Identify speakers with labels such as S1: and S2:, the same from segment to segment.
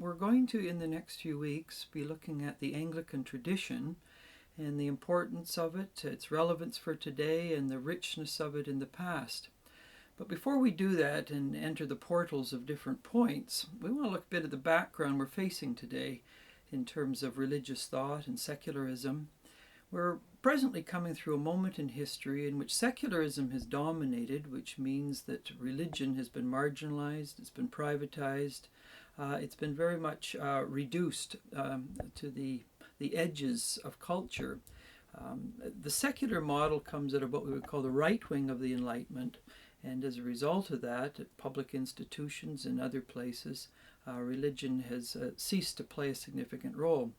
S1: We're going to, in the next few weeks, be looking at the Anglican tradition and the importance of it, its relevance for today, and the richness of it in the past. But before we do that and enter the portals of different points, we want to look a bit at the background we're facing today in terms of religious thought and secularism. We're presently coming through a moment in history in which secularism has dominated, which means that religion has been marginalized, it's been privatized, it's been very much reduced to the edges of culture. The secular model comes out of what we would call the right wing of the Enlightenment, and as a result of that, at public institutions and other places, religion has ceased to play a significant role.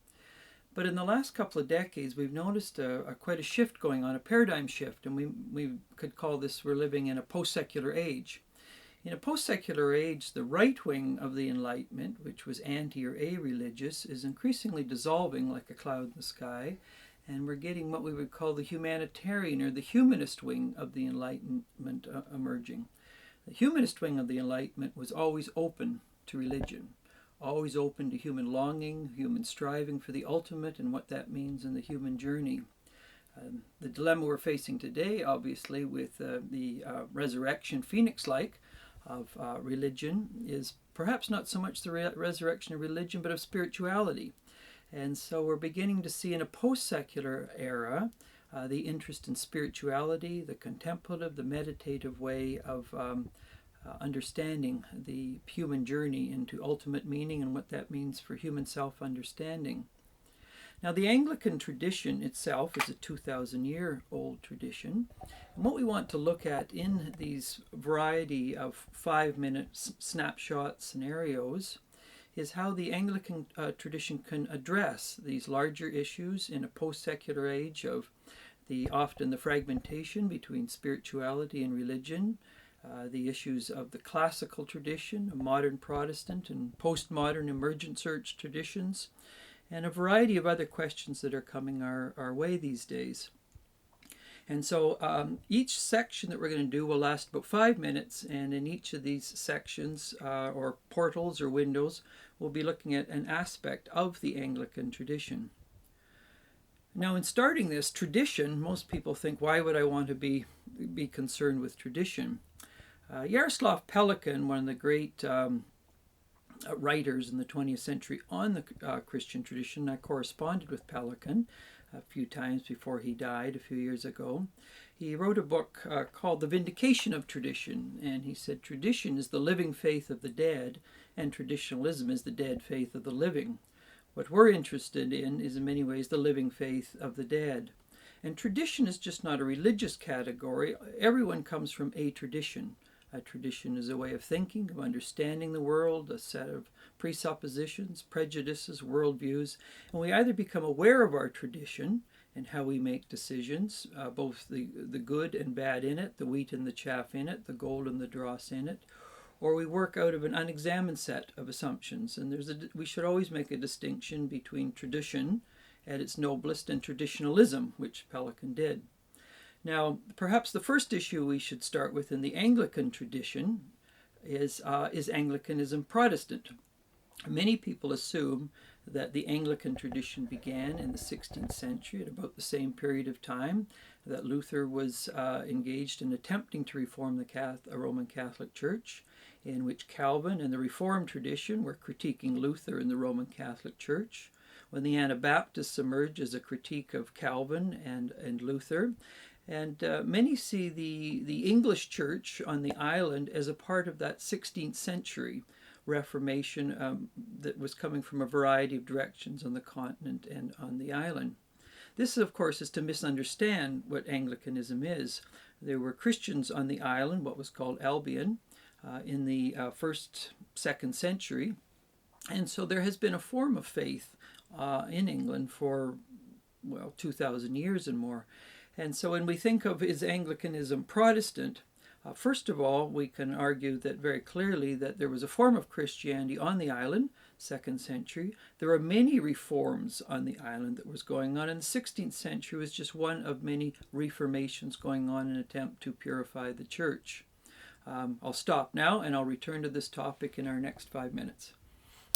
S1: But in the last couple of decades, we've noticed quite a shift going on, a paradigm shift, and we could call this we're living in a post-secular age. In a post-secular age, the right wing of the Enlightenment, which was anti or a-religious, is increasingly dissolving like a cloud in the sky, and we're getting what we would call the humanitarian or the humanist wing of the Enlightenment emerging. The humanist wing of the Enlightenment was always open to religion, always open to human longing, human striving for the ultimate and what that means in the human journey. The dilemma we're facing today, obviously, with the resurrection, phoenix-like, of religion is perhaps not so much the resurrection of religion, but of spirituality. And so we're beginning to see in a post-secular era the interest in spirituality, the contemplative, the meditative way of understanding the human journey into ultimate meaning and what that means for human self-understanding. Now, the Anglican tradition itself is a 2,000-year-old tradition. And what we want to look at in these variety of 5-minute snapshot scenarios is how the Anglican tradition can address these larger issues in a post-secular age of often the fragmentation between spirituality and religion, the issues of the classical tradition, modern Protestant and postmodern emergent church traditions, and a variety of other questions that are coming our way these days. And so each section that we're going to do will last about 5 minutes, and in each of these sections or portals or windows, we'll be looking at an aspect of the Anglican tradition. Now, in starting this tradition, most people think, why would I want to be concerned with tradition? Jaroslav Pelikan, one of the great writers in the 20th century on the Christian tradition, I corresponded with Pelikan a few times before he died a few years ago. He wrote a book called The Vindication of Tradition, and he said tradition is the living faith of the dead, and traditionalism is the dead faith of the living. What we're interested in is in many ways the living faith of the dead. And tradition is just not a religious category. Everyone comes from a tradition. A tradition is a way of thinking, of understanding the world, a set of presuppositions, prejudices, worldviews, and we either become aware of our tradition and how we make decisions, both the good and bad in it, the wheat and the chaff in it, the gold and the dross in it, or we work out of an unexamined set of assumptions. And we should always make a distinction between tradition at its noblest and traditionalism, which Pelikan did. Now, perhaps the first issue we should start with in the Anglican tradition is Anglicanism Protestant? Many people assume that the Anglican tradition began in the 16th century at about the same period of time that Luther was engaged in attempting to reform the Roman Catholic Church, in which Calvin and the Reformed tradition were critiquing Luther and the Roman Catholic Church. When the Anabaptists emerged as a critique of Calvin and Luther, and many see the English church on the island as a part of that 16th century Reformation that was coming from a variety of directions on the continent and on the island. This, of course, is to misunderstand what Anglicanism is. There were Christians on the island, what was called Albion, in the 2nd century. And so there has been a form of faith in England for, 2,000 years and more. And so when we think of is Anglicanism Protestant, first of all, we can argue that very clearly that there was a form of Christianity on the island, 2nd century. There are many reforms on the island that was going on, and the 16th century was just one of many reformations going on in an attempt to purify the church. I'll stop now, and I'll return to this topic in our next 5 minutes.